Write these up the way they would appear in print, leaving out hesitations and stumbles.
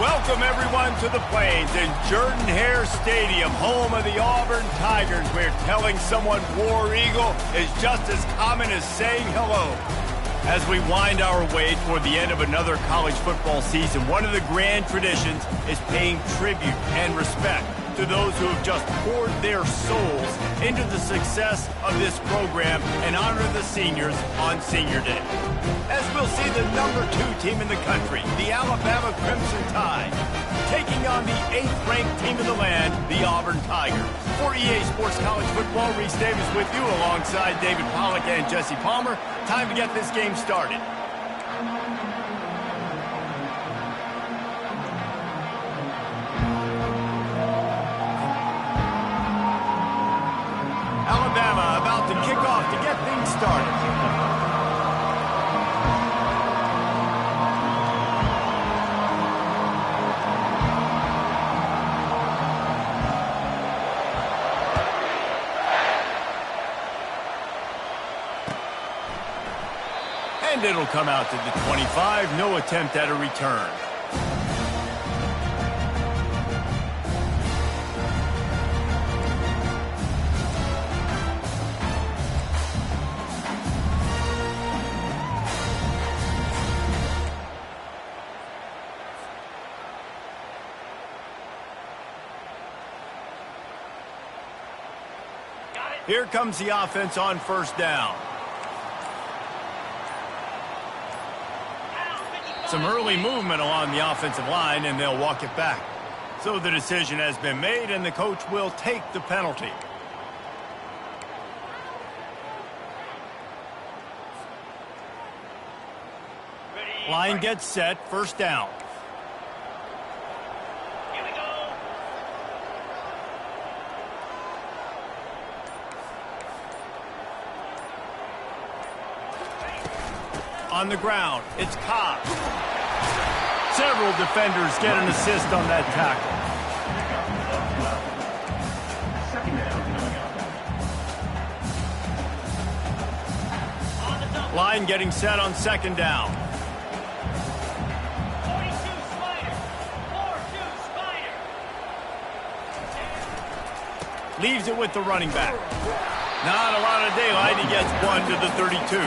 Welcome, everyone, to the Plains in Jordan-Hare Stadium, home of the Auburn Tigers, where telling someone War Eagle is just as common as saying hello. As we wind our way toward the end of another college football season, one of the grand traditions is paying tribute and respect to those who have just poured their souls into the success of this program and honor the seniors on Senior Day. As we'll see the number 2 team in the country, the Alabama Crimson Tide, taking on the 8th-ranked team in the land, the Auburn Tigers. For EA Sports College Football, Reese Davis with you alongside David Pollack and Jesse Palmer. Time to get this game started. Alabama about to kick off to get things started. And it'll come out to the 25. No attempt at a return. Here comes the offense on first down. Some early movement along the offensive line, and they'll walk it back. So the decision has been made, and the coach will take the penalty. Line gets set, first down. On the ground, it's Cobb. Several defenders get an assist on that tackle. Line getting set on second down. 42 Spider. 4-2 Spider. Leaves it with the running back. Not a lot of daylight. He gets one to the 32.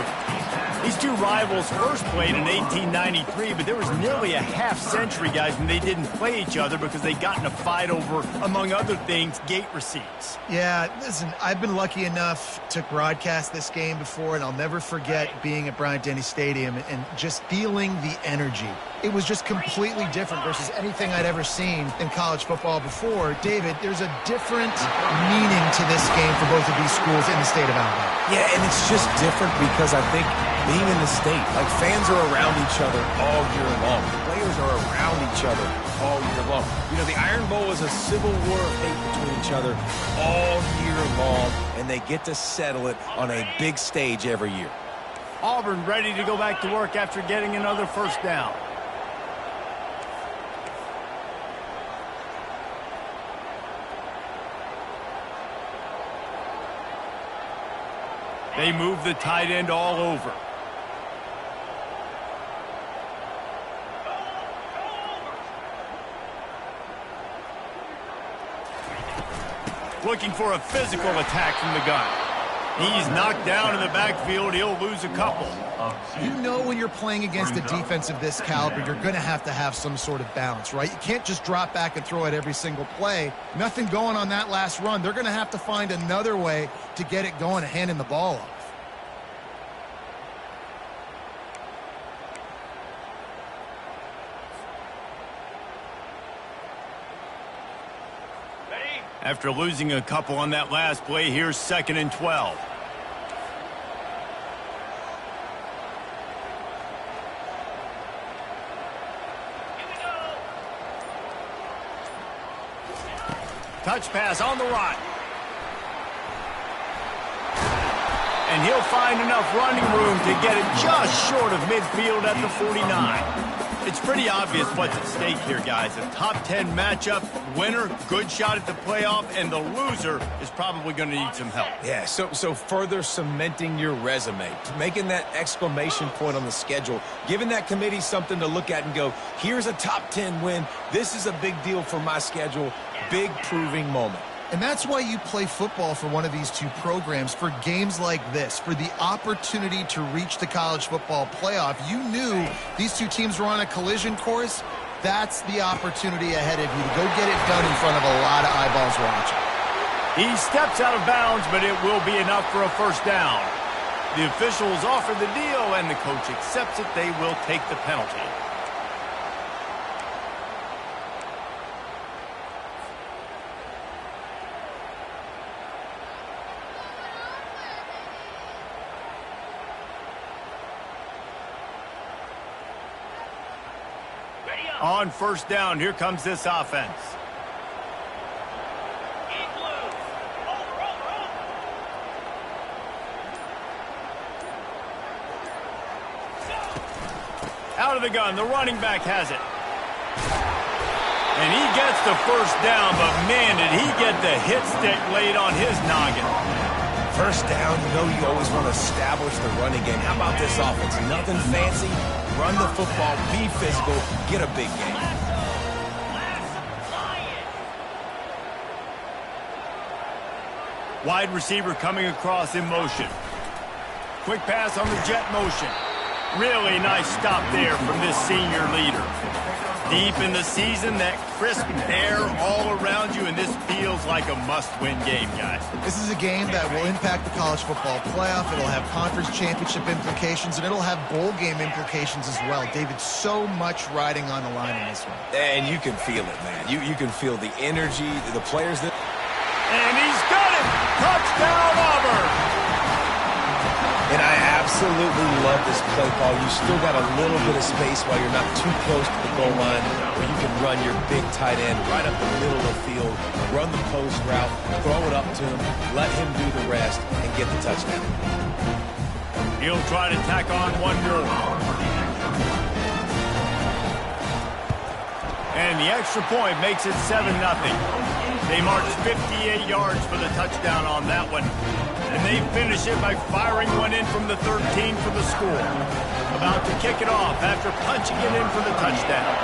These two rivals first played in 1893, but there was nearly a half-century, guys, when they didn't play each other because they got in a fight over, among other things, gate receipts. Yeah, listen, I've been lucky enough to broadcast this game before, and I'll never forget being at Bryant-Denny Stadium and just feeling the energy. It was just completely different versus anything I'd ever seen in college football before. David, there's a different meaning to this game for both of these schools in the state of Alabama. Yeah, and it's just different because I think being in the state, like fans are around each other all year long. The players are around each other all year long. You know, the Iron Bowl is a civil war of hate between each other all year long, and they get to settle it on a big stage every year. Auburn ready to go back to work after getting another first down. They move the tight end all over. Looking for a physical attack from the gun. He's knocked down in the backfield. He'll lose a couple. You know when you're playing against a defense of this caliber, you're going to have some sort of balance, right? You can't just drop back and throw it every single play. Nothing going on that last run. They're going to have to find another way to get it going and handing the ball off. After losing a couple on that last play, here's 2nd and 12. Touch pass on the right. And he'll find enough running room to get it just short of midfield at the 49. It's pretty obvious what's at stake here, guys. A top 10 matchup, winner, good shot at the playoff, and the loser is probably going to need some help. Yeah, so further cementing your resume, making that exclamation point on the schedule, giving that committee something to look at and go, here's a top 10 win. This is a big deal for my schedule. Big proving moment. And that's why you play football for one of these two programs, for games like this, for the opportunity to reach the college football playoff. You knew these two teams were on a collision course. That's the opportunity ahead of you to go get it done in front of a lot of eyeballs watching. He steps out of bounds, but it will be enough for a first down. The officials offer the deal, and the coach accepts it. They will take the penalty. On first down, here comes this offense. Out of the gun, the running back has it. And he gets the first down, but man, did he get the hit stick laid on his noggin. First down, you know you always want to establish the running game. How about this offense? Nothing fancy. Run the football, be physical, get a big game. Wide receiver coming across in motion. Quick pass on the jet motion. Really nice stop there from this senior leader. Deep in the season, that crisp air all around you, and this feels like a must-win game, guys. This is a game that will impact the college football playoff. It'll have conference championship implications, and it'll have bowl game implications as well. David, so much riding on the line in this one. And you can feel it, man. You can feel the energy, the players that... And he's got it! Touchdown, Auburn! And I absolutely love this play call. You still got a little bit of space while you're not too close to the goal line, where you can run your big tight end right up the middle of the field, run the post route, throw it up to him, let him do the rest, and get the touchdown. He'll try to tack on one more. And the extra point makes it 7-0. They march 58 yards for the touchdown on that one. And they finish it by firing one in from the 13 for the score. About to kick it off after punching it in for the touchdown.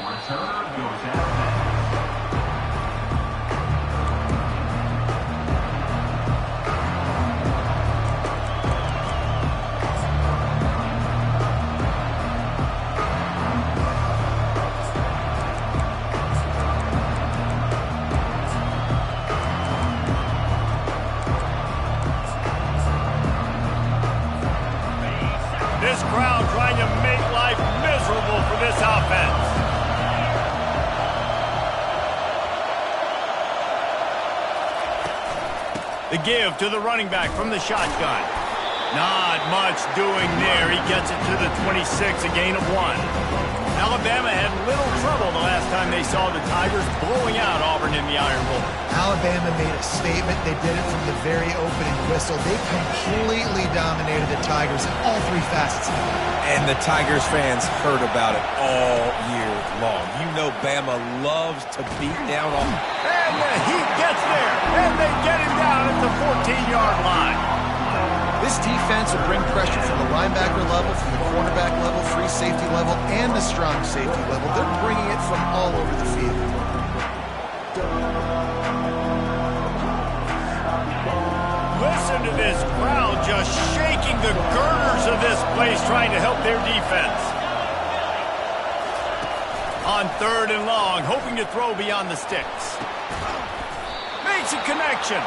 Return goes out. This crowd trying to make life miserable for this offense. The give to the running back from the shotgun. Not much doing there. He gets it to the 26, a gain of 1. Alabama had little trouble the last time they saw the Tigers blowing out Auburn in the Iron Bowl. Alabama made a statement. They did it from the very opening whistle. They completely dominated the Tigers in all three facets. And the Tigers fans heard about it all year long. You know Bama loves to beat down on... And the Heat gets there, and they get him down at the 14-yard line. This defense will bring pressure from the linebacker level, from the cornerback level, free safety level, and the strong safety level. They're bringing it from all over the field. Listen to this crowd just shaking the girders of this place trying to help their defense. On 3rd and long, hoping to throw beyond the sticks. Makes a connection.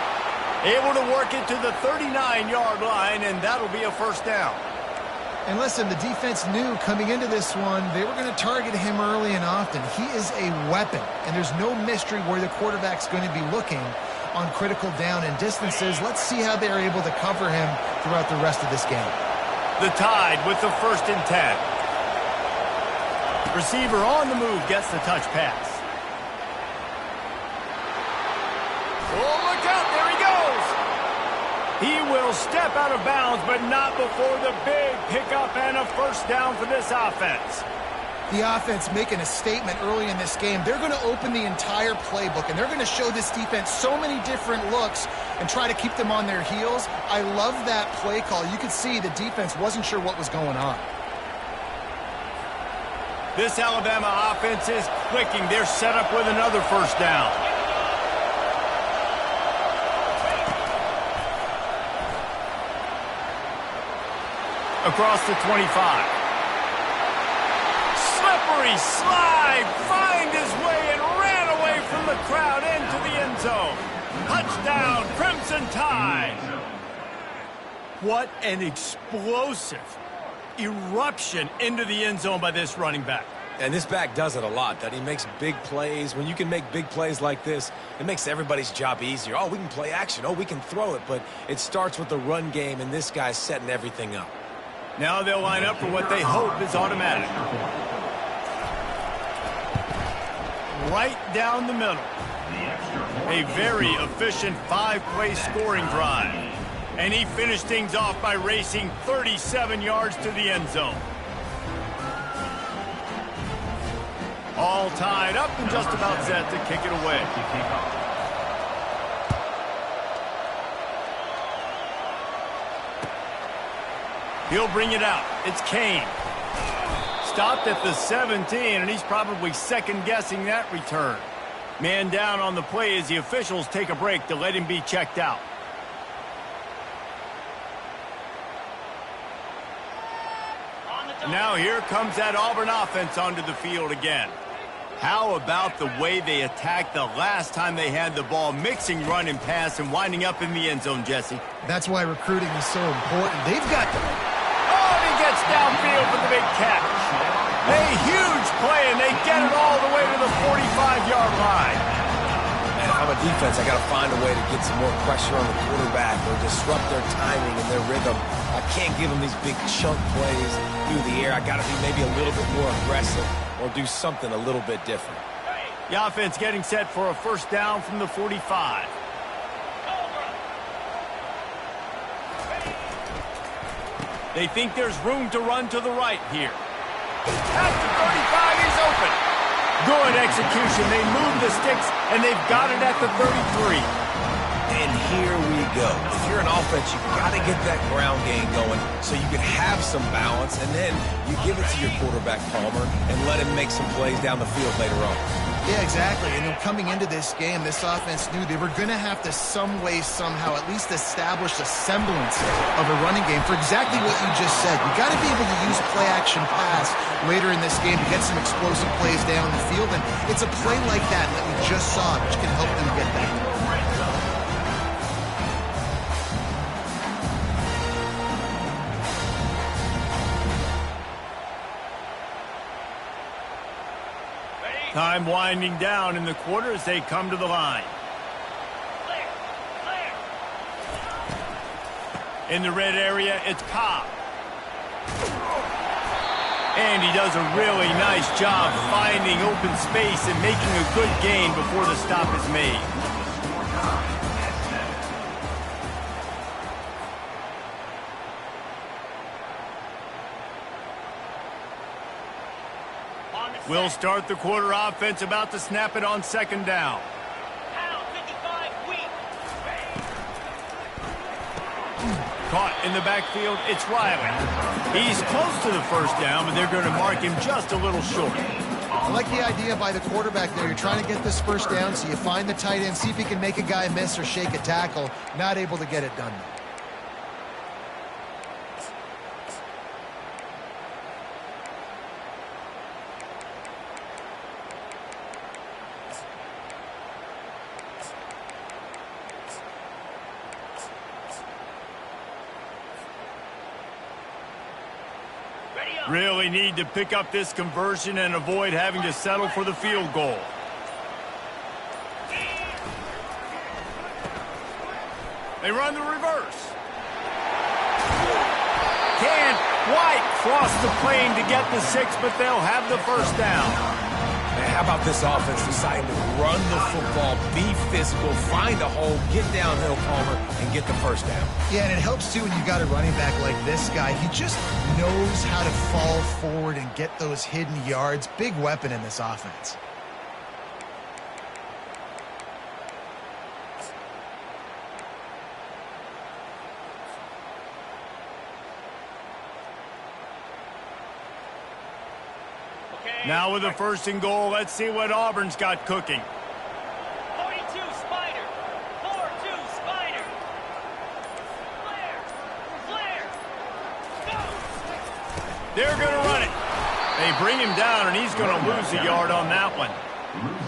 Able to work it to the 39-yard line, and that'll be a first down. And listen, the defense knew coming into this one, they were going to target him early and often. He is a weapon, and there's no mystery where the quarterback's going to be looking on critical down and distances. Let's see how they're able to cover him throughout the rest of this game. The Tide with the 1st and 10. Receiver on the move gets the touch pass. Oh, look out, there he goes. He will step out of bounds, but not before the big pickup and a first down for this offense. The offense making a statement early in this game. They're going to open the entire playbook, and they're going to show this defense so many different looks and try to keep them on their heels. I love that play call. You could see the defense wasn't sure what was going on. This Alabama offense is clicking. They're set up with another first down. Across the 25. Slippery slide, find his way and ran away from the crowd into the end zone. Touchdown, Crimson Tide. What an explosive eruption into the end zone by this running back. And this back does it a lot, that he makes big plays. When you can make big plays like this, it makes everybody's job easier. Oh, we can play action. Oh, we can throw it. But it starts with the run game, and this guy's setting everything up. Now they'll line up for what they hope is automatic. Right down the middle. A very efficient 5-play scoring drive. And he finished things off by racing 37 yards to the end zone. All tied up and just about set to kick it away. He'll bring it out. It's Kane. Stopped at the 17, and he's probably second-guessing that return. Man down on the play as the officials take a break to let him be checked out. Now here comes that Auburn offense onto the field again. How about the way they attacked the last time they had the ball, mixing run and pass and winding up in the end zone, Jesse? That's why recruiting is so important. They've got the... Oh, he gets downfield for the big catch. A huge play, and they get it all the way to the 45-yard line. Man, if I'm a defense, I got to find a way to get some more pressure on the quarterback or disrupt their timing and their rhythm. I can't give them these big chunk plays through the air. I got to be maybe a little bit more aggressive or do something a little bit different. The offense getting set for a first down from the 45. They think there's room to run to the right here. At the 35, he's open. Good execution. They move the sticks, and they've got it at the 33. And here we go. If you're an offense, you got to get that ground game going so you can have some balance, and then you give it to your quarterback, Palmer, and let him make some plays down the field later on. Yeah, exactly. And then coming into this game, this offense knew they were going to have to some way, somehow, at least establish a semblance of a running game for exactly what you just said. You got to be able to use play-action pass later in this game to get some explosive plays down the field. And it's a play like that we just saw, which can help them get that. Time winding down in the quarter as they come to the line. In the red area, it's Cobb. And he does a really nice job finding open space and making a good gain before the stop is made. We'll start the quarter offense, about to snap it on second down. Caught in the backfield, it's Riley. He's close to the first down, but they're going to mark him just a little short. I like the idea by the quarterback there. You're trying to get this first down, so you find the tight end, see if he can make a guy miss or shake a tackle. Not able to get it done. Really need to pick up this conversion and avoid having to settle for the field goal. They run the reverse. Can't quite cross the plane to get the 6, but they'll have the first down. Man, how about this offense deciding to run the football, be physical, find a hole, get downhill, Palmer, and get the first down? Yeah, and it helps, too, when you've got a running back like this guy. He just knows how to fall forward and get those hidden yards. Big weapon in this offense. Now with the 1st and goal, let's see what Auburn's got cooking. 42 Spider. 4-2 Spider. Flare. Go. They're going to run it. They bring him down, and he's going to lose a yard on that one.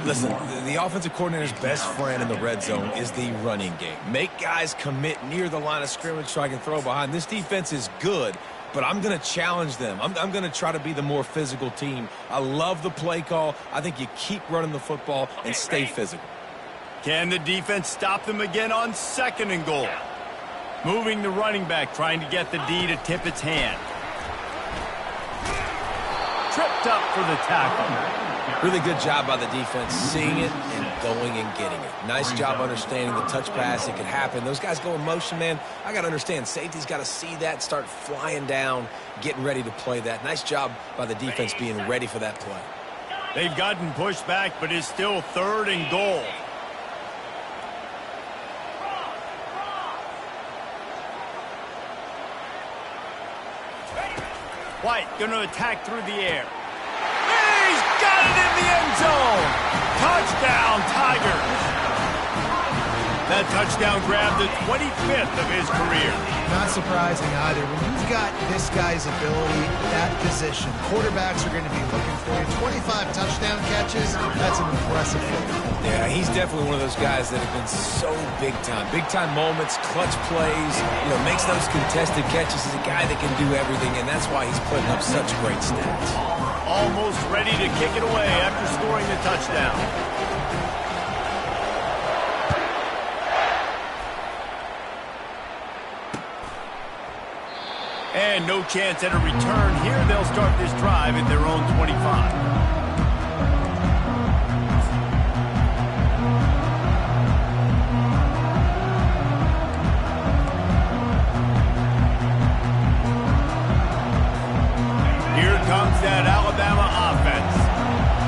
Listen, the offensive coordinator's best friend in the red zone is the running game. Make guys commit near the line of scrimmage so I can throw behind. This defense is good, but I'm going to challenge them. I'm going to try to be the more physical team. I love the play call. I think you keep running the football and stay physical. Can the defense stop them again on 2nd and goal? Moving the running back, trying to get the D to tip its hand. Tripped up for the tackle. Really good job by the defense, seeing it and going and getting it. Nice job understanding the touch pass. It could happen. Those guys go in motion, man. I got to understand, safety's got to see that, start flying down, getting ready to play that. Nice job by the defense being ready for that play. They've gotten pushed back, but it's still 3rd and goal. White going to attack through the air. He's got it in the end zone. Touchdown, Tigers. That touchdown grabbed the 25th of his career. Not surprising either. When you've got this guy's ability, that position, quarterbacks are going to be looking for you. 25 touchdown catches, that's an impressive feat. Yeah, he's definitely one of those guys that have been so big time. Big time moments, clutch plays, makes those contested catches. He's a guy that can do everything, and that's why he's putting up such great stats. Almost ready to kick it away after scoring the touchdown. And no chance at a return here. They'll start this drive at their own 25. Comes that Alabama offense.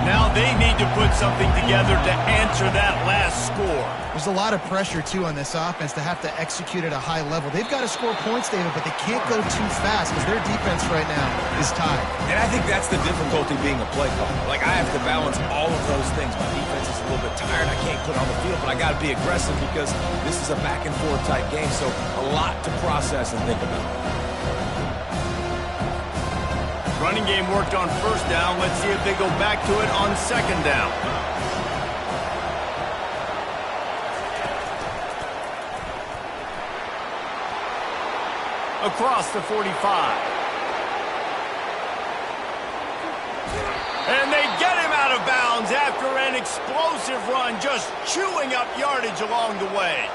Now they need to put something together to answer that last score. There's a lot of pressure, too, on this offense to have to execute at a high level. They've got to score points, David, but they can't go too fast because their defense right now is tied. And I think that's the difficulty being a play caller. Like, I have to balance all of those things. My defense is a little bit tired. I can't put on the field, but I got to be aggressive because this is a back-and-forth type game, so a lot to process and think about. Running game worked on 1st down. Let's see if they go back to it on 2nd down. Across the 45. And they get him out of bounds after an explosive run, just chewing up yardage along the way.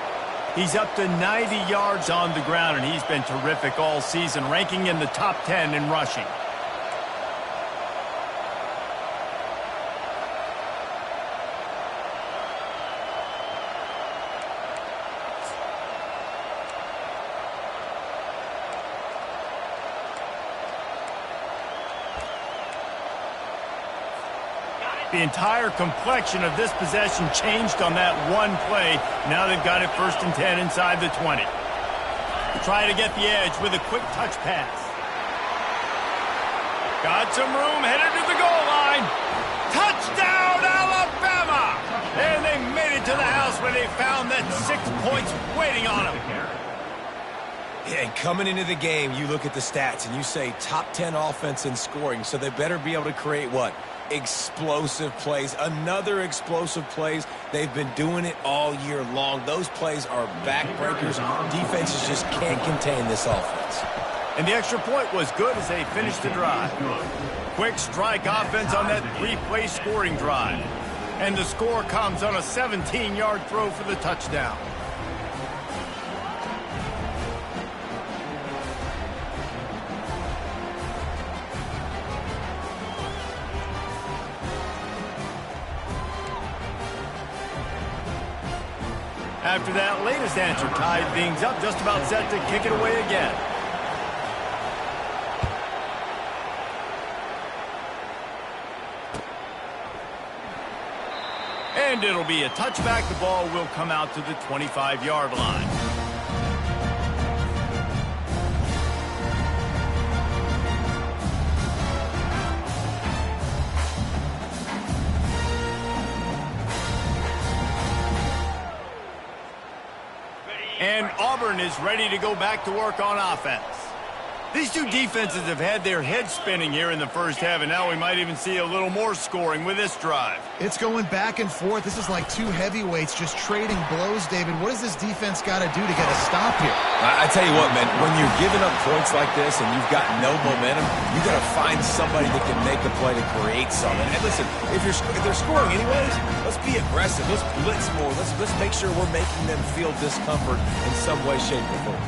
He's up to 90 yards on the ground, and he's been terrific all season, ranking in the top 10 in rushing. The entire complexion of this possession changed on that one play. Now they've got it 1st and 10 inside the 20. Try to get the edge with a quick touch pass. Got some room, headed to the goal line. Touchdown, Alabama! And they made it to the house where they found that 6 points waiting on them. Yeah, and coming into the game, you look at the stats and you say top 10 offense in scoring, so they better be able to create what? Explosive plays. Another explosive plays. They've been doing it all year long. Those plays are backbreakers. Defenses just can't contain this offense. And the extra point was good as they finished the drive. Quick strike offense on that 3-play scoring drive. And the score comes on a 17-yard throw for the touchdown. after that latest answer tied things up, just about set to kick it away again. And it'll be a touchback. The ball will come out to the 25-yard line. And Auburn is ready to go back to work on offense. These two defenses have had their heads spinning here in the first half, and now we might even see a little more scoring with this drive. It's going back and forth. This is like two heavyweights just trading blows, David. What does this defense got to do to get a stop here? I tell you what, man, when you're giving up points like this and you've got no momentum, you got to find somebody that can make a play to create something. And listen, if they're scoring anyways, let's be aggressive. Let's blitz more. Let's make sure we're making them feel discomfort in some way, shape, or form.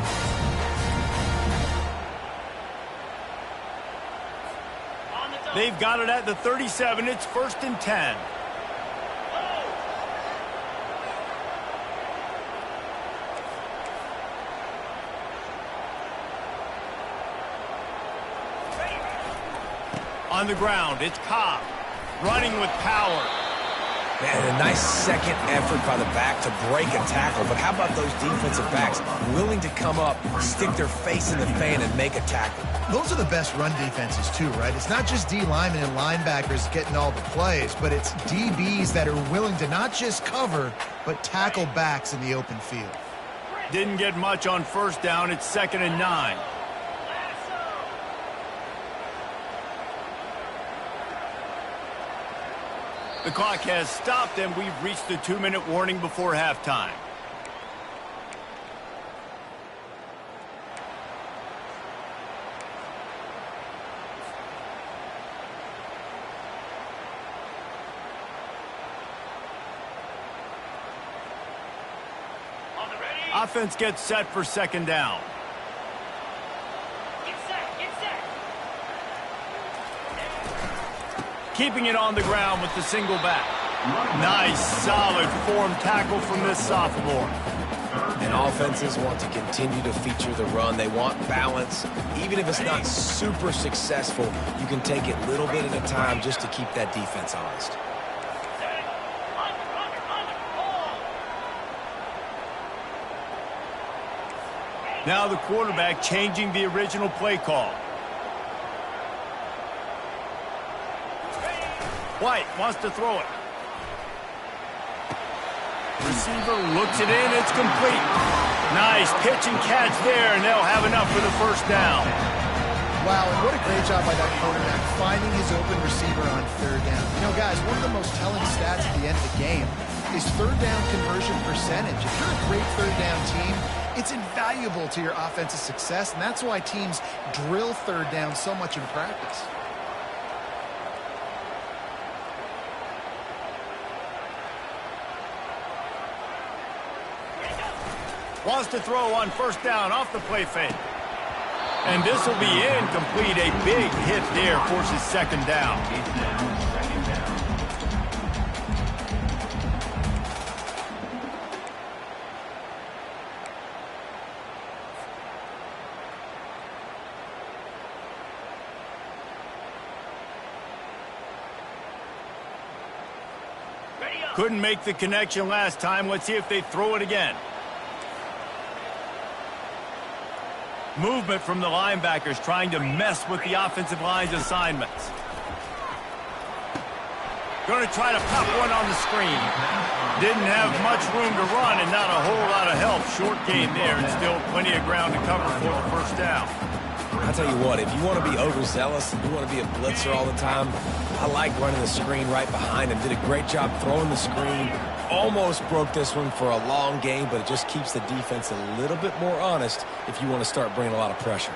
They've got it at the 37. It's 1st and 10. On the ground, it's Cobb running with power. Man, a nice second effort by the back to break a tackle. But how about those defensive backs willing to come up, stick their face in the fan, and make a tackle? Those are the best run defenses, too, right? It's not just D linemen and linebackers getting all the plays, but it's DBs that are willing to not just cover, but tackle backs in the open field. Didn't get much on 1st down. It's 2nd and 9. The clock has stopped, and we've reached the 2-minute warning before halftime. Offense gets set for 2nd down. Get set, get set. Keeping it on the ground with the single back. Nice, solid form tackle from this sophomore. And offenses want to continue to feature the run. They want balance. Even if it's not super successful, you can take it little bit at a time just to keep that defense honest. Now the quarterback changing the original play call. White wants to throw it. Receiver looks it in. It's complete. Nice pitch and catch there, and they'll have enough for the 1st down. Wow, and what a great job by that quarterback finding his open receiver on 3rd down. You know, guys, one of the most telling stats at the end of the game is 3rd down conversion percentage. If you're a great 3rd down team, it's invaluable to your offensive success, and that's why teams drill 3rd down so much in practice. Wants to throw on 1st down off the play fake. And this will be incomplete. A big hit there forces 2nd down. Couldn't make the connection last time. Let's see if they throw it again. Movement from the linebackers trying to mess with the offensive line's assignments. Going to try to pop one on the screen. Didn't have much room to run and not a whole lot of help. Short game there and still plenty of ground to cover for the 1st down. I'll tell you what, if you want to be overzealous and you want to be a blitzer all the time, I like running the screen right behind him. Did a great job throwing the screen. Almost broke this one for a long game, but it just keeps the defense a little bit more honest if you want to start bringing a lot of pressure.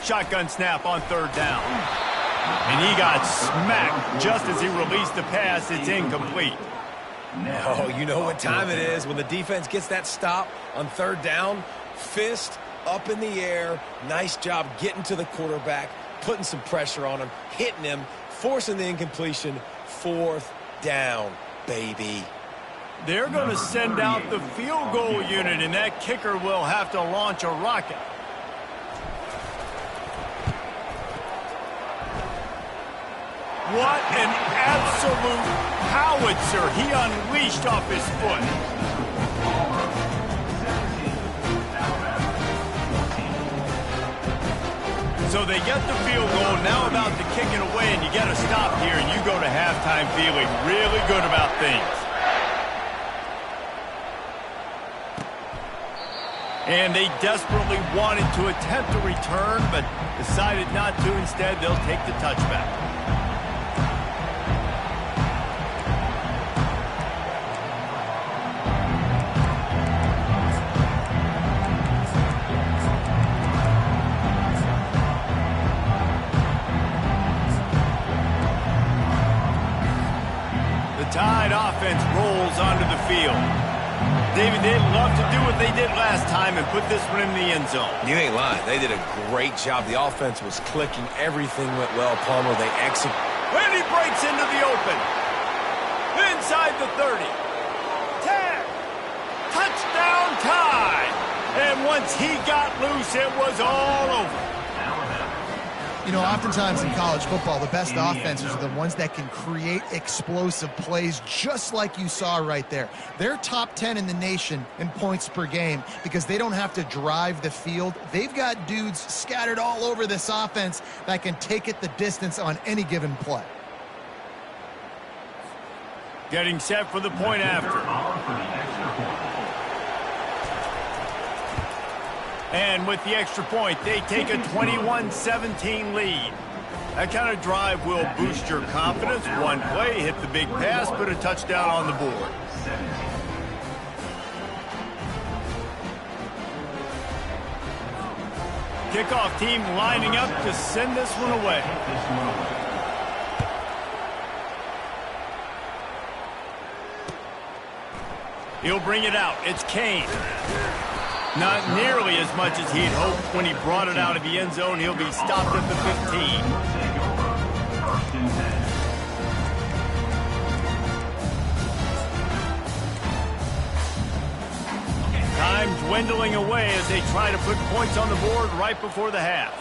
Shotgun snap on 3rd down. And he got smacked just as he released the pass. It's incomplete. Oh, you know what time it is when the defense gets that stop on 3rd down. Fist up in the air. Nice job getting to the quarterback, putting some pressure on him, hitting him, forcing the incompletion. 4th down, baby. They're going to send out the field goal unit, and that kicker will have to launch a rocket. What an absolute howitzer he unleashed off his foot. So they get the field goal, now about to kick it away, and you got to stop here, and you go to halftime feeling really good about things. And they desperately wanted to attempt a return, but decided not to. Instead, they'll take the touchback. Tide offense rolls onto the field. David, they'd love to do what they did last time and put this one in the end zone. You ain't lying. They did a great job. The offense was clicking. Everything went well. Palmer, they execute. And he breaks into the open. Inside the 30. 10. Touchdown Tide. And once he got loose, it was all over. You know, oftentimes in college football, the best offenses are the ones that can create explosive plays, just like you saw right there. They're top 10 in the nation in points per game because they don't have to drive the field. They've got dudes scattered all over this offense that can take it the distance on any given play. Getting set for the point after. And with the extra point, they take a 21-17 lead. That kind of drive will boost your confidence. One play, hit the big pass, put a touchdown on the board. Kickoff team lining up to send this one away. He'll bring it out. It's Kane. Not nearly as much as he'd hoped when he brought it out of the end zone. He'll be stopped at the 15. Time dwindling away as they try to put points on the board right before the half.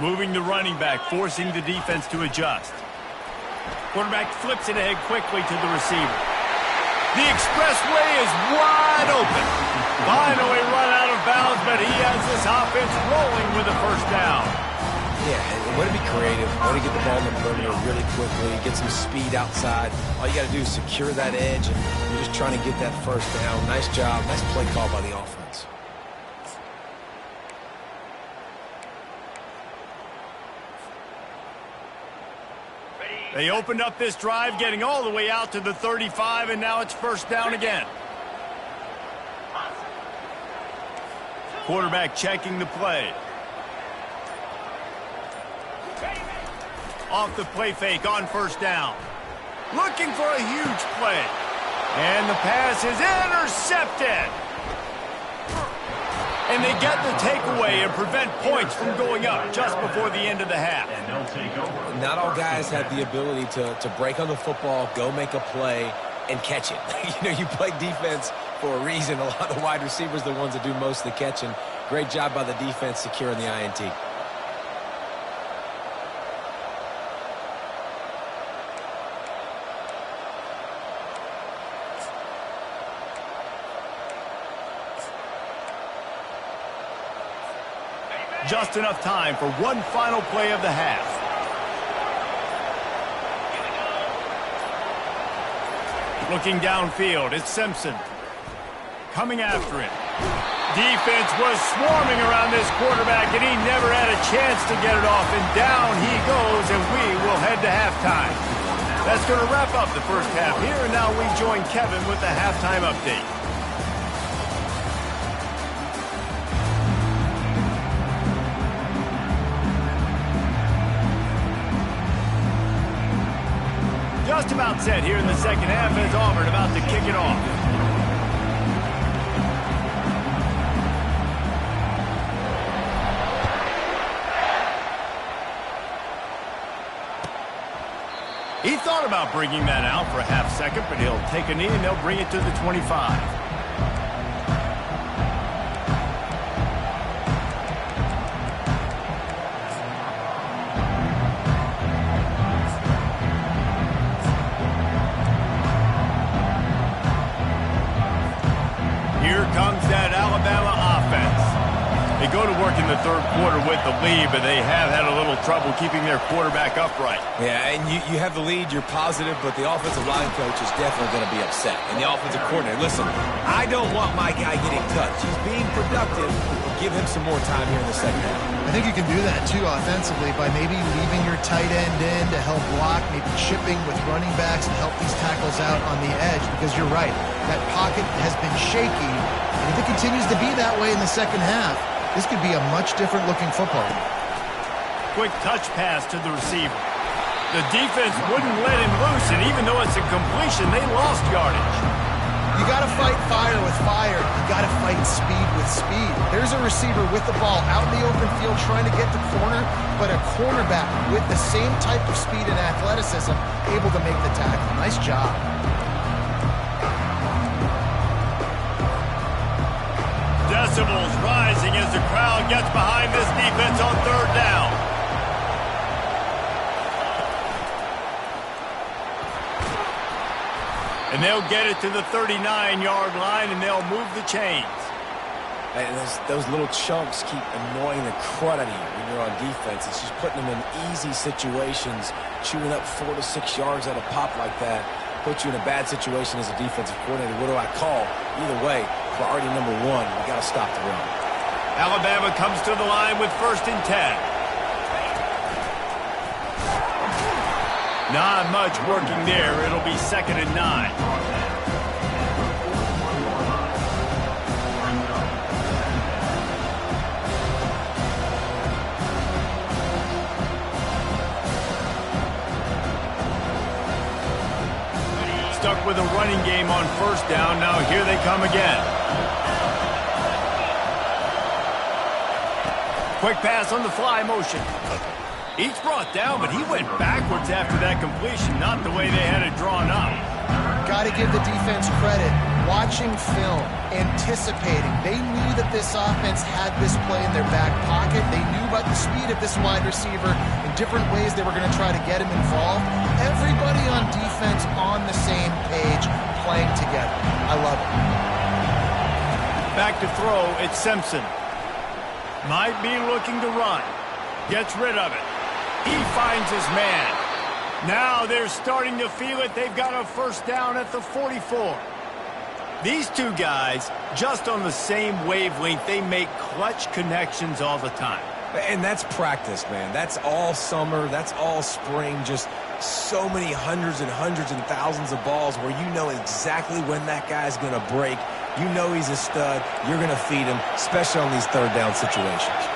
Moving the running back, forcing the defense to adjust. Quarterback flips it ahead quickly to the receiver. The expressway is wide open. Finally run out of bounds, but he has this offense rolling with a first down. Yeah, way to be creative, way to get the ball in the perimeter really quickly, get some speed outside. All you got to do is secure that edge, and you're just trying to get that first down. Nice job, nice play call by the offense. They opened up this drive, getting all the way out to the 35, and now it's first down again. Quarterback checking the play. Off the play fake on first down. Looking for a huge play. And the pass is intercepted. And they get the takeaway and prevent points from going up just before the end of the half. Not all guys have the ability to break on the football, go make a play, and catch it. You know, you play defense for a reason. A lot of the wide receivers are the ones that do most of the catching. Great job by the defense securing the INT. Just enough time for one final play of the half. Looking downfield, it's Simpson. Coming after it. Defense was swarming around this quarterback, and he never had a chance to get it off. And down he goes, and we will head to halftime. That's going to wrap up the first half here, and now we join Kevin with the halftime update. Just about set here in the second half as Auburn about to kick it off. He thought about bringing that out for a half second, but he'll take a knee and they'll bring it to the 25. Here comes that Alabama offense. They go to work in the third quarter with the lead, but they have had a little trouble keeping their quarterback upright. Yeah, and you have the lead, you're positive, but the offensive line coach is definitely going to be upset. And the offensive coordinator, listen, I don't want my guy getting touched. He's being productive. Give him some more time here in the second half. I think you can do that, too, offensively, by maybe leaving your tight end in to help block, maybe chipping with running backs and help these tackles out on the edge, because you're right. That pocket has been shaky, and if it continues to be that way in the second half, this could be a much different looking football. Quick touch pass to the receiver. The defense wouldn't let him loose, and even though it's a completion, they lost yardage. You got to fight fire with fire. You got to fight speed with speed. There's a receiver with the ball out in the open field trying to get the corner, but a cornerback with the same type of speed and athleticism able to make the tackle. Nice job. Decibels rising as the crowd gets behind this defense on third down. And they'll get it to the 39-yard line, and they'll move the chains. And those little chunks keep annoying the crud out of you when you're on defense. It's just putting them in easy situations, chewing up 4 to 6 yards at a pop like that. Put you in a bad situation as a defensive coordinator. What do I call? Either way, priority number one, we got to stop the run. Alabama comes to the line with 1st and 10. Not much working there. It'll be 2nd and 9. Stuck with a running game on 1st down. Now here they come again. Quick pass on the fly motion. Each brought down, but he went backwards after that completion, not the way they had it drawn up. Got to give the defense credit. Watching film, anticipating. They knew that this offense had this play in their back pocket. They knew about the speed of this wide receiver and different ways they were going to try to get him involved. Everybody on defense on the same page, playing together. I love it. Back to throw, it's Simpson. Might be looking to run. Gets rid of it. He finds his man. Now they're starting to feel it. They've got a 1st down at the 44. These two guys, just on the same wavelength, they make clutch connections all the time. And that's practice, man. That's all summer. That's all spring. Just so many hundreds and thousands of balls where you know exactly when that guy's going to break. You know he's a stud. You're going to feed him, especially on these 3rd down situations.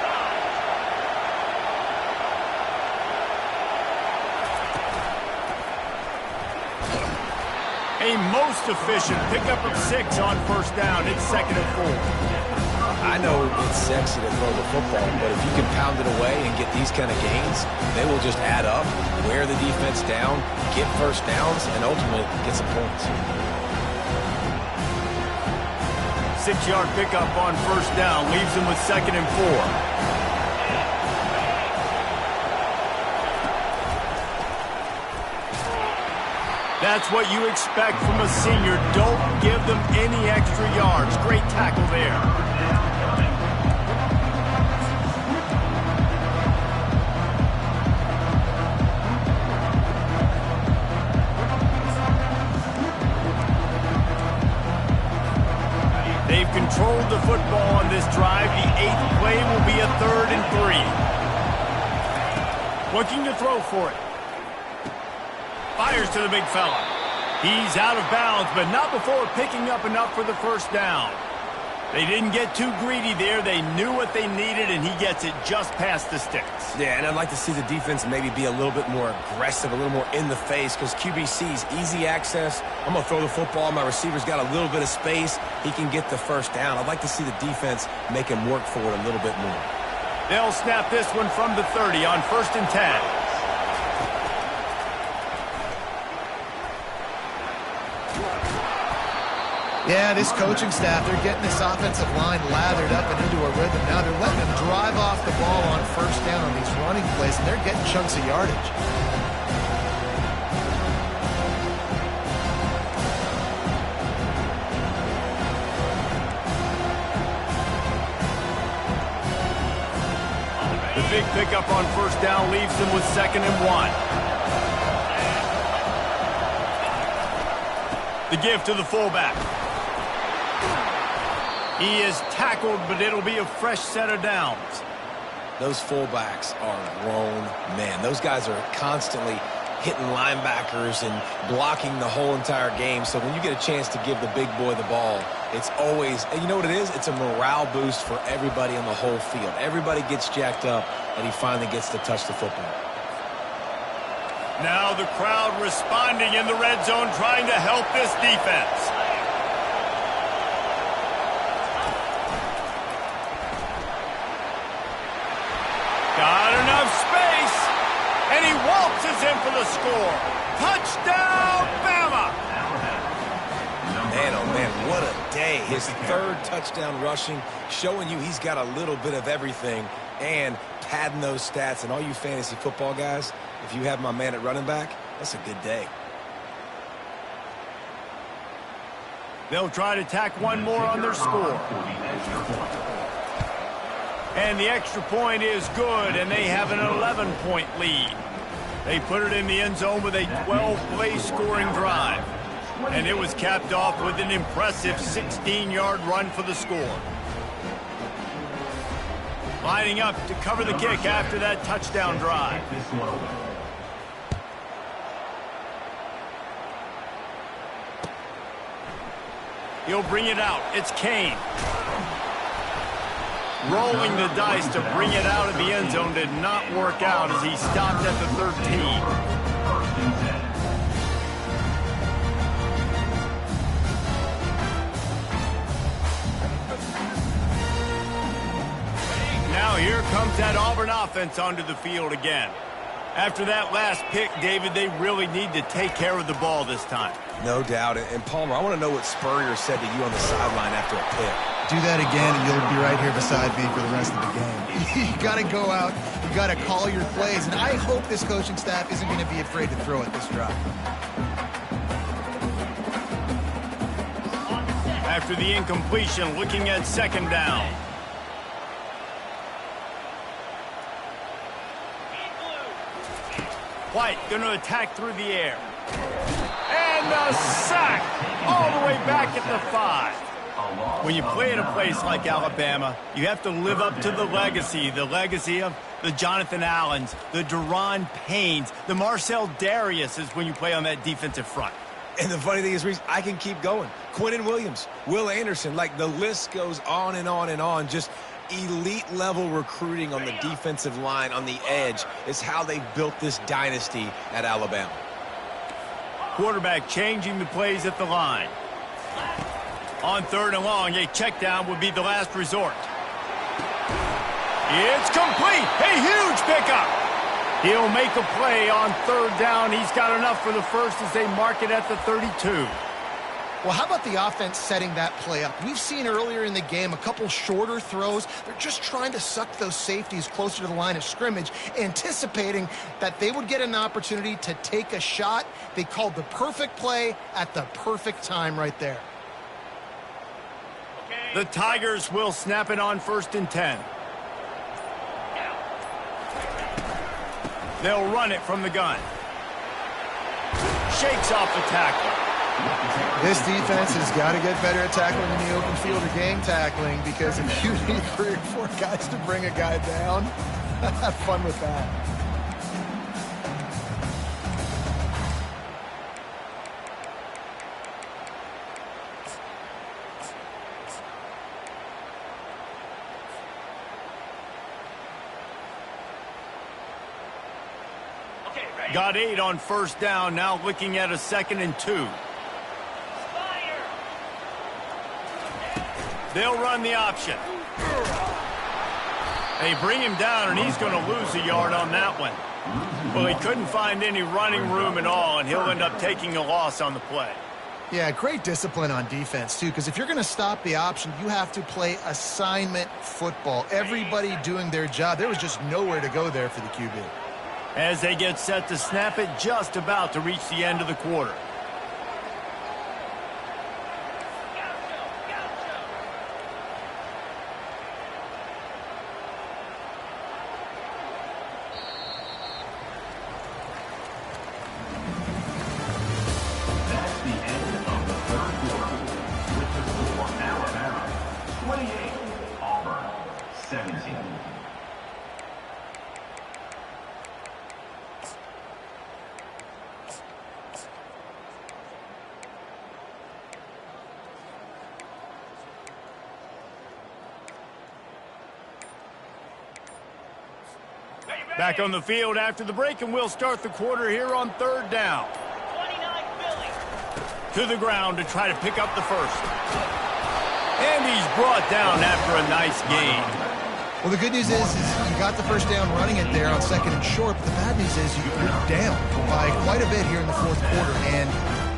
A most efficient pickup of 6 on 1st down. It's 2nd and 4. I know it's sexy to throw the football, but if you can pound it away and get these kind of gains, they will just add up, wear the defense down, get 1st downs, and ultimately get some points. 6-yard pickup on 1st down leaves them with 2nd and 4. That's what you expect from a senior. Don't give them any extra yards. Great tackle there. They've controlled the football on this drive. The 8th play will be a 3rd and 3. Looking to throw for it. Fires to the big fella. He's out of bounds, but not before picking up enough for the 1st down. They didn't get too greedy there. They knew what they needed, and he gets it just past the sticks. Yeah, and I'd like to see the defense maybe be a little bit more aggressive, a little more in the face, because QBC's easy access. I'm going to throw the football. My receiver's got a little bit of space. He can get the 1st down. I'd like to see the defense make him work for it a little bit more. They'll snap this one from the 30 on 1st and 10. Yeah, this coaching staff, they're getting this offensive line lathered up and into a rhythm. Now they're letting them drive off the ball on first down on these running plays, and they're getting chunks of yardage. The big pickup on first down leaves them with 2nd and 1. The give to the fullback. He is tackled, but it'll be a fresh set of downs. Those fullbacks are grown men. Those guys are constantly hitting linebackers and blocking the whole entire game. So when you get a chance to give the big boy the ball, it's always, and you know what it is? It's a morale boost for everybody on the whole field. Everybody gets jacked up, and he finally gets to touch the football. Now the crowd responding in the red zone, trying to help this defense. Got enough space, and he waltzes in for the score. Touchdown, Bama! Man, oh man, what a day. His 3rd touchdown rushing, showing you he's got a little bit of everything and padding those stats. And all you fantasy football guys, if you have my man at running back, that's a good day. They'll try to tack one more on their score. And the extra point is good, and they have an 11-point lead. They put it in the end zone with a 12-play scoring drive. And it was capped off with an impressive 16-yard run for the score. Lining up to cover the kick after that touchdown drive. He'll bring it out. It's Kane. Rolling the dice to bring it out of the end zone did not work out as he stopped at the 13. Now here comes that Auburn offense onto the field again. After that last pick, David, they really need to take care of the ball this time. No doubt. And Palmer, I want to know what Spurrier said to you on the sideline after a pick. Do that again, and you'll be right here beside me for the rest of the game. You got to go out. You got to call your plays, and I hope this coaching staff isn't going to be afraid to throw it this drive. After the incompletion, looking at 2nd down. White going to attack through the air. And a sack all the way back at the 5. When you play in a place like Alabama, you have to live up to the legacy of the Jonathan Allens, the Deron Paynes, the Marcel Dariuses when you play on that defensive front. And the funny thing is, Reese, I can keep going. Quinnen Williams, Will Anderson, like the list goes on and on and on. Just elite level recruiting on the defensive line, on the edge, is how they built this dynasty at Alabama. Quarterback changing the plays at the line. On 3rd and long, a check down would be the last resort. It's complete. A huge pickup. He'll make a play on 3rd down. He's got enough for the first as they mark it at the 32. Well, how about the offense setting that play up? We've seen earlier in the game a couple shorter throws. They're just trying to suck those safeties closer to the line of scrimmage, anticipating that they would get an opportunity to take a shot. They called the perfect play at the perfect time right there. The Tigers will snap it on 1st and 10. They'll run it from the gun. Shakes off the tackle. This defense has got to get better at tackling in the open field or game tackling, because if you need 3 or 4 guys to bring a guy down, have fun with that. Got 8 on 1st down, now looking at a 2nd and 2. They'll run the option. They bring him down, and he's going to lose a yard on that one. Well, he couldn't find any running room at all, and he'll end up taking a loss on the play. Yeah, great discipline on defense, too, because if you're going to stop the option, you have to play assignment football. Everybody doing their job. There was just nowhere to go there for the QB. As they get set to snap it, just about to reach the end of the quarter. That's the end of the third quarter. With the score, Alabama 28, Auburn 17. Back on the field after the break, and we'll start the quarter here on third down. 29 Philly. To the ground to try to pick up the first. And he's brought down after a nice gain. Well, the good news is you got the first down running it there on 2nd and short, but the bad news is you're down by quite a bit here in the fourth quarter, and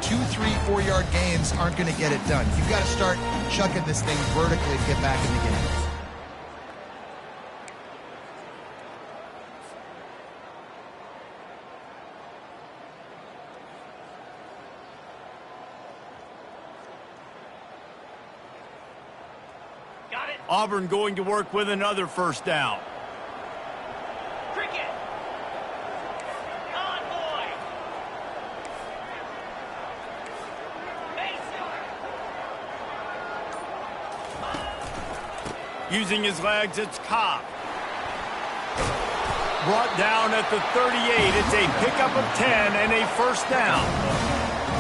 2, 3, 4-yard gains aren't going to get it done. You've got to start chucking this thing vertically to get back in the game. Got it. Auburn going to work with another first down. Cricket. On boy. Mason. Using his legs, it's Cobb. Brought down at the 38. It's a pickup of 10 and a first down.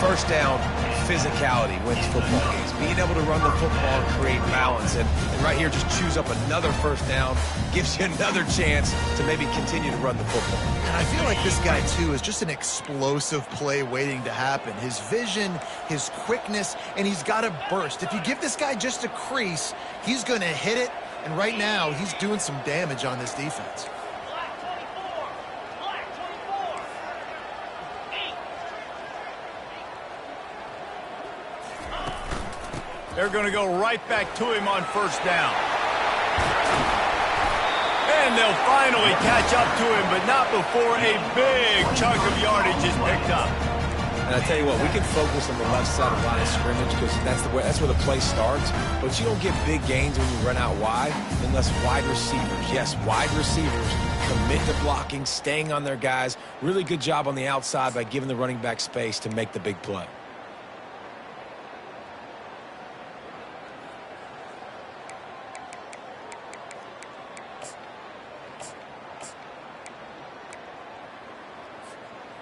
First down, physicality wins football games. Being able to run the football and create balance. And right here, just choose up another first down, gives you another chance to maybe continue to run the football. And I feel like this guy, too, is just an explosive play waiting to happen. His vision, his quickness, and he's got a burst. If you give this guy just a crease, he's going to hit it. And right now, he's doing some damage on this defense. Black 24. Black 24. 8. They're going to go right back to him on first down. And they'll finally catch up to him, but not before a big chunk of yardage is picked up. And I tell you what, we can focus on the left side of line of scrimmage because that's where the play starts. But you don't get big gains when you run out wide unless wide receivers, yes, wide receivers commit to blocking, staying on their guys. Really good job on the outside by giving the running back space to make the big play.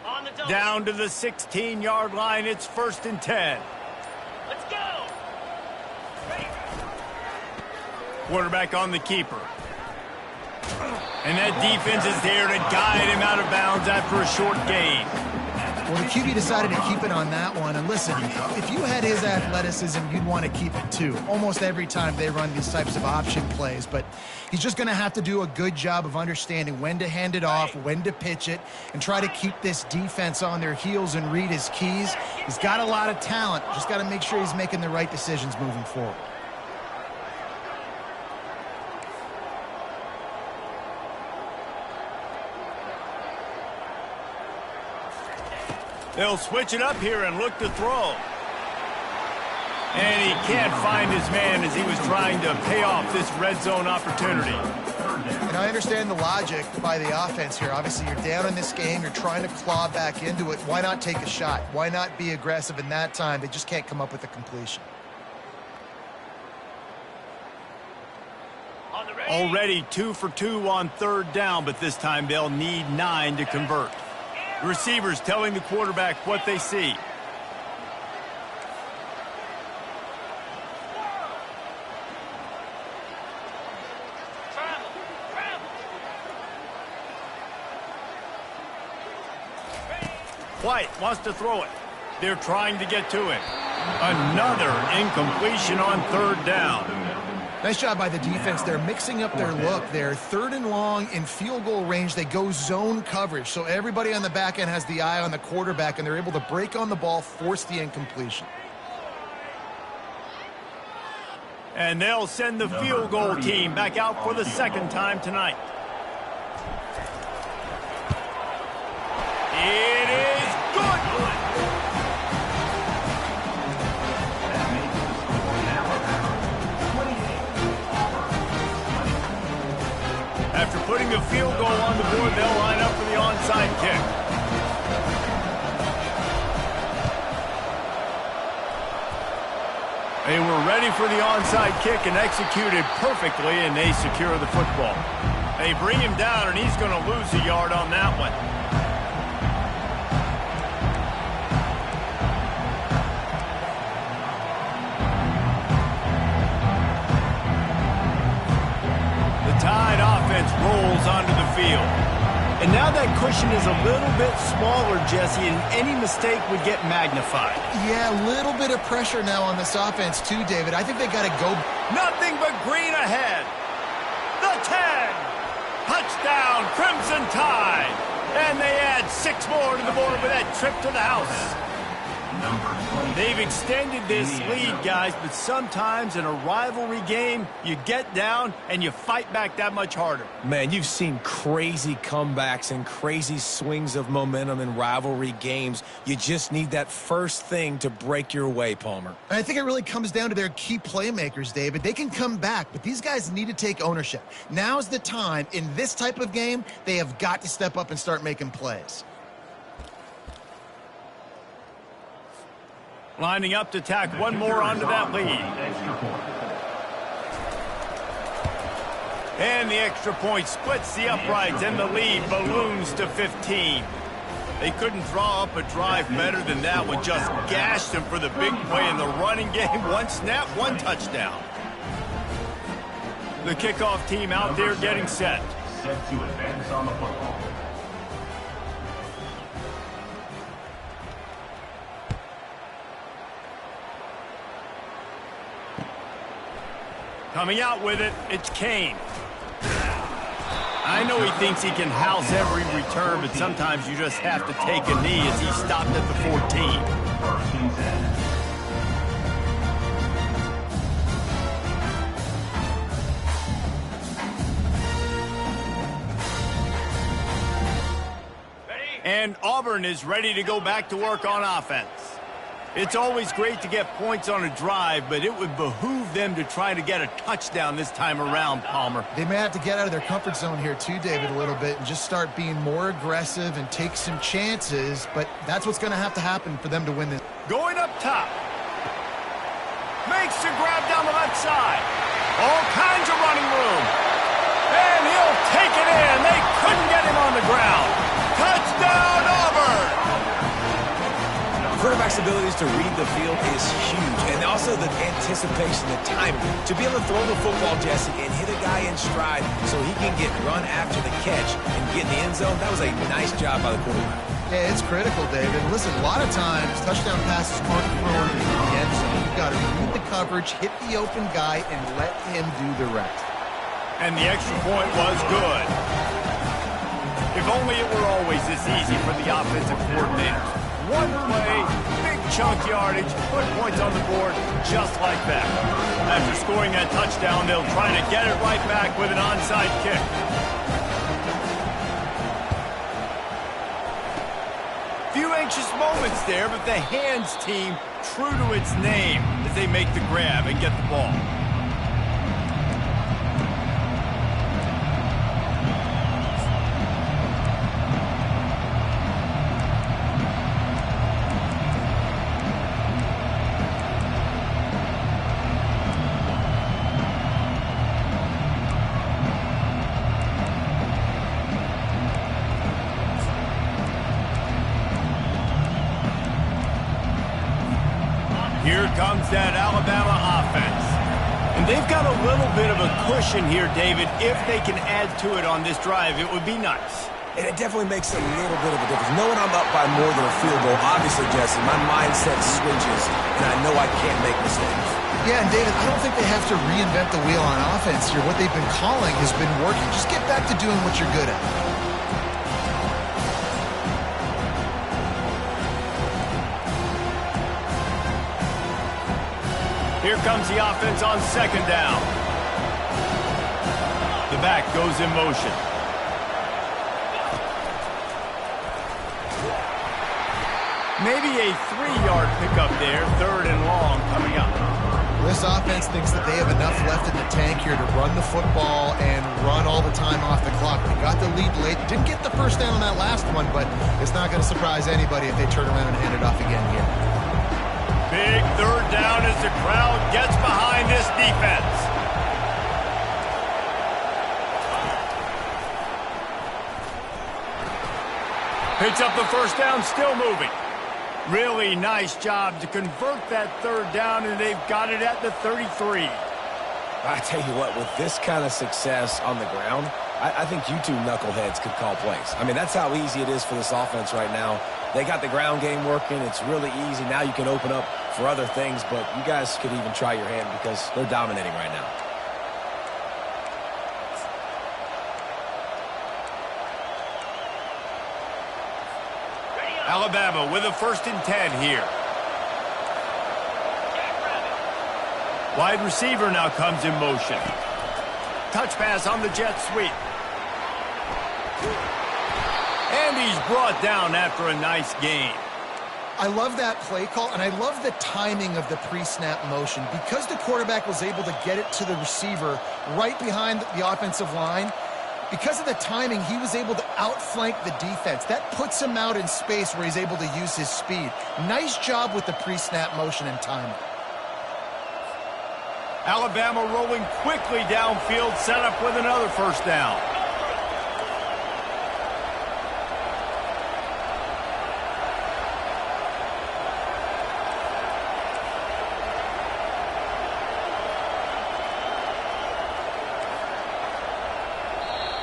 On the double. Down to the 16-yard line, it's 1st and 10. Let's go. Ready. Quarterback on the keeper. And that defense is there to guide him out of bounds after a short gain. Well, the QB decided to keep it on that one. And listen, if you had his athleticism, you'd want to keep it too. Almost every time they run these types of option plays. But he's just going to have to do a good job of understanding when to hand it off, when to pitch it, and try to keep this defense on their heels and read his keys. He's got a lot of talent. Just got to make sure he's making the right decisions moving forward. They'll switch it up here and look to throw. And he can't find his man as he was trying to pay off this red zone opportunity. And I understand the logic by the offense here. Obviously, you're down in this game. You're trying to claw back into it. Why not take a shot? Why not be aggressive in that time? They just can't come up with a completion. On the ready. Already 2 for 2 on third down, but this time they'll need 9 to convert. The receivers telling the quarterback what they see. Travel. White wants to throw it. They're trying to get to it. Another incompletion on third down. Nice job by the defense. They're mixing up their look. They're 3rd and long in field goal range. They go zone coverage. So everybody on the back end has the eye on the quarterback, and they're able to break on the ball, force the incompletion. And they'll send the field goal team back out for the second time tonight. It is good. After putting a field goal on the board, they'll line up for the onside kick. They were ready for the onside kick and executed perfectly, and they secure the football. They bring him down, and he's going to lose a yard on that one. The Tide offense rolls onto the field. And now that cushion is a little bit smaller, Jesse, and any mistake would get magnified. Yeah, a little bit of pressure now on this offense too, David. I think they got to go. Nothing but green ahead. The 10. Touchdown, Crimson Tide. And they add 6 more to the board with that trip to the house. They've extended this lead, guys, but sometimes in a rivalry game, you get down and you fight back that much harder. Man, you've seen crazy comebacks and crazy swings of momentum in rivalry games. You just need that first thing to break your way, Palmer. I think it really comes down to their key playmakers, David. They can come back, but these guys need to take ownership. Now's the time. In this type of game, they have got to step up and start making plays. Lining up to tack one more onto that lead. And the extra point splits the uprights, and the lead balloons to 15. They couldn't draw up a drive better than that one. Just gashed them for the big play in the running game. One snap, one touchdown. The kickoff team out there getting set. Set to advance on the football. Coming out with it, it's Kane. I know he thinks he can house every return, but sometimes you just have to take a knee as he stopped at the 14. First and 10. And Auburn is ready to go back to work on offense. It's always great to get points on a drive, but it would behoove them to try to get a touchdown this time around, Palmer. They may have to get out of their comfort zone here too, David, a little bit and just start being more aggressive and take some chances, but that's what's going to have to happen for them to win this. Going up top. Makes the grab down the left side. All kinds of running room. And he'll take it in. They couldn't get him on the ground. Touchdown, Auburn! Quarterback's abilities to read the field is huge, and also the anticipation, the timing. To be able to throw the football, Jesse, and hit a guy in stride so he can get run after the catch and get in the end zone, that was a nice job by the quarterback. Yeah, it's critical, David. Listen, a lot of times, touchdown passes aren't thrown into the end zone. You've got to read the coverage, hit the open guy, and let him do the rest. And the extra point was good. If only it were always this easy for the offensive coordinator. One play, big chunk yardage, put points on the board just like that. After scoring that touchdown, they'll try to get it right back with an onside kick. Few anxious moments there, but the hands team true to its name as they make the grab and get the ball. Here comes that Alabama offense. And they've got a little bit of a cushion here, David. If they can add to it on this drive, it would be nice. And it definitely makes a little bit of a difference. Knowing I'm up by more than a field goal, obviously, Jesse, my mindset switches, and I know I can't make mistakes. Yeah, and David, I don't think they have to reinvent the wheel on offense here. What they've been calling has been working. Just get back to doing what you're good at. Here comes the offense on second down. The back goes in motion. Maybe a 3-yard pickup there, third and long coming up. This offense thinks that they have enough left in the tank here to run the football and run all the time off the clock. They got the lead late. Didn't get the first down on that last one, but it's not going to surprise anybody if they turn around and hand it off again here. Big third down as the crowd gets behind this defense. Picks up the first down, still moving. Really nice job to convert that third down, and they've got it at the 33. I tell you what, with this kind of success on the ground, I think you two knuckleheads could call plays. I mean, that's how easy it is for this offense right now. They got the ground game working. It's really easy. Now you can open up for other things, but you guys could even try your hand because they're dominating right now. Alabama with a 1st and 10 here. Wide receiver now comes in motion. Touch pass on the jet sweep. And he's brought down after a nice gain. I love that play call, and I love the timing of the pre-snap motion. Because the quarterback was able to get it to the receiver right behind the offensive line, because of the timing, he was able to outflank the defense. That puts him out in space where he's able to use his speed. Nice job with the pre-snap motion and timing. Alabama rolling quickly downfield, set up with another first down.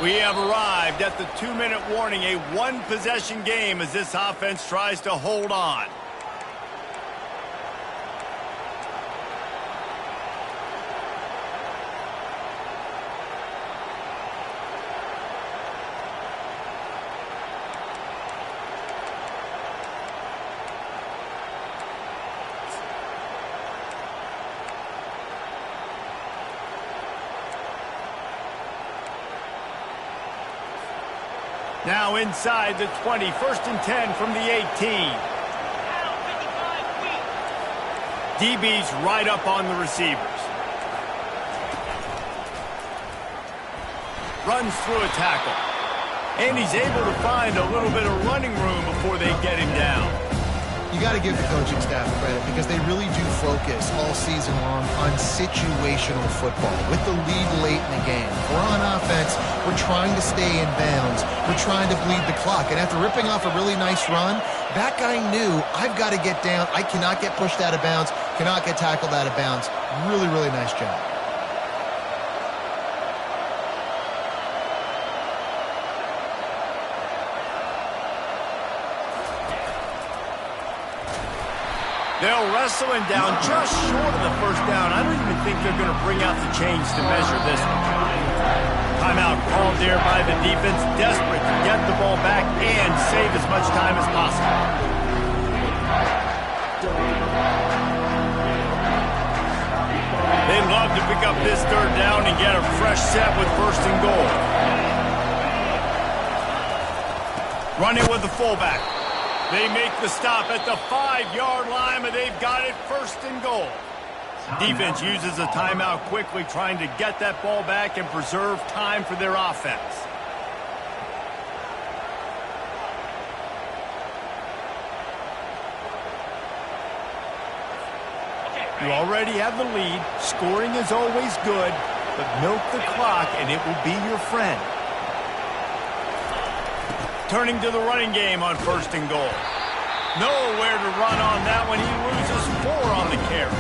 We have arrived at the 2-minute warning, a one-possession game as this offense tries to hold on. Now inside the 20, 1st and 10 from the 18. DB's right up on the receivers. Runs through a tackle. And he's able to find a little bit of running room before they get him down. You got to give the coaching staff credit because they really do focus all season long on situational football with the lead late in the game. We're on offense. We're trying to stay in bounds. We're trying to bleed the clock. And after ripping off a really nice run, that guy knew, I've got to get down. I cannot get pushed out of bounds, cannot get tackled out of bounds. Really, really nice job. They'll wrestle him down just short of the first down. I don't even think they're going to bring out the chains to measure this one. Timeout called there by the defense, desperate to get the ball back and save as much time as possible. They'd love to pick up this third down and get a fresh set with 1st and goal. Running with the fullback. They make the stop at the 5-yard line, but they've got it 1st and goal. Defense uses a timeout quickly, trying to get that ball back and preserve time for their offense. You already have the lead. Scoring is always good, but milk the clock and it will be your friend. Turning to the running game on 1st and goal. Nowhere to run on that one. He loses 4 on the carry.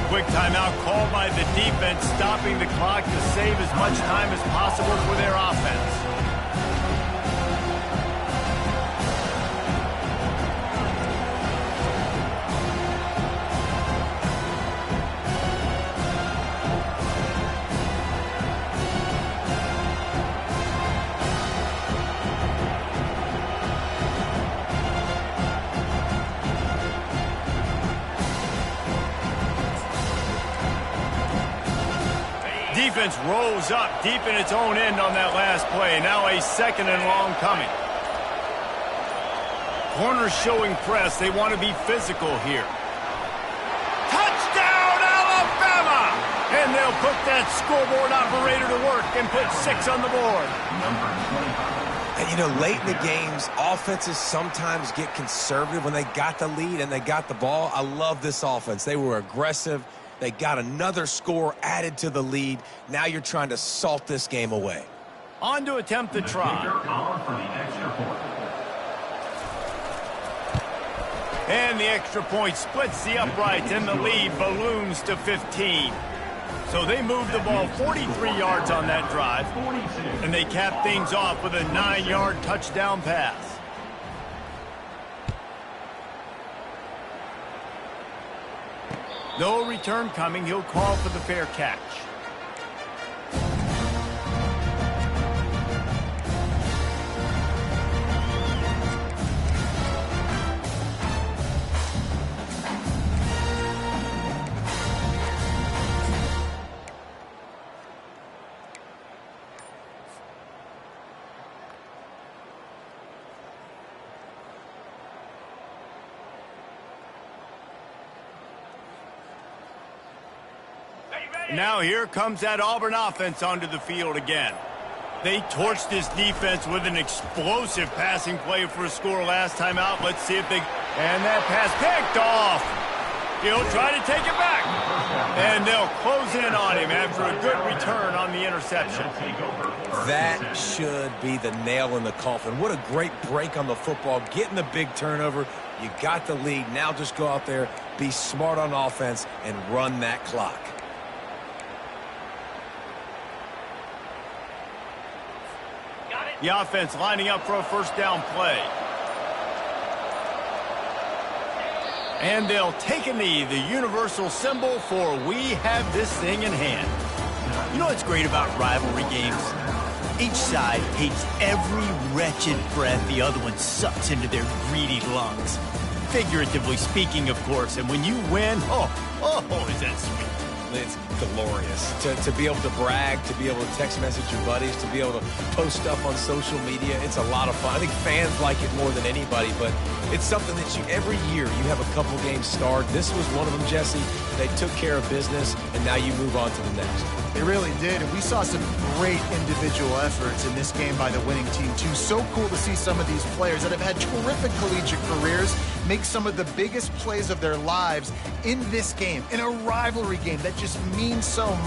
Quick timeout called by the defense, stopping the clock to save as much time as possible for their offense. defense rose up deep in its own end on that last play. Now a second and long coming. Corners showing press. They want to be physical here. Touchdown, Alabama! And they'll put that scoreboard operator to work and put 6 on the board. Number 25. And, you know, late in the games, offenses sometimes get conservative when they got the lead and they got the ball. I love this offense. They were aggressive. They got another score added to the lead. Now you're trying to salt this game away. On to attempt the try. On for the extra point. And the extra point splits the uprights, and the lead balloons to 15. So they moved the ball 43 yards on that drive, 42. and they cap things off with a 9-yard touchdown pass. No return coming. He'll call for the fair catch. Now here comes that Auburn offense onto the field again. They torched this defense with an explosive passing play for a score last time out. Let's see if they... And that pass picked off. He'll try to take it back. And they'll close in on him after a good return on the interception. That should be the nail in the coffin. What a great break on the football. Getting the big turnover. You got the lead. Now just go out there, be smart on offense, and run that clock. The offense lining up for a first down play. And they'll take a knee, the universal symbol for we have this thing in hand. You know what's great about rivalry games? Each side hates every wretched breath the other one sucks into their greedy lungs. Figuratively speaking, of course. And when you win, oh, is that sweet. It's glorious to be able to brag, to be able to text message your buddies, to be able to post stuff on social media. It's a lot of fun. I think fans like it more than anybody, but it's something that every year you have a couple games starred. This was one of them, Jesse. They took care of business, and now you move on to the next. They really did, and we saw some great individual efforts in this game by the winning team, too. So cool to see some of these players that have had terrific collegiate careers make some of the biggest plays of their lives in this game, in a rivalry game that just means so much.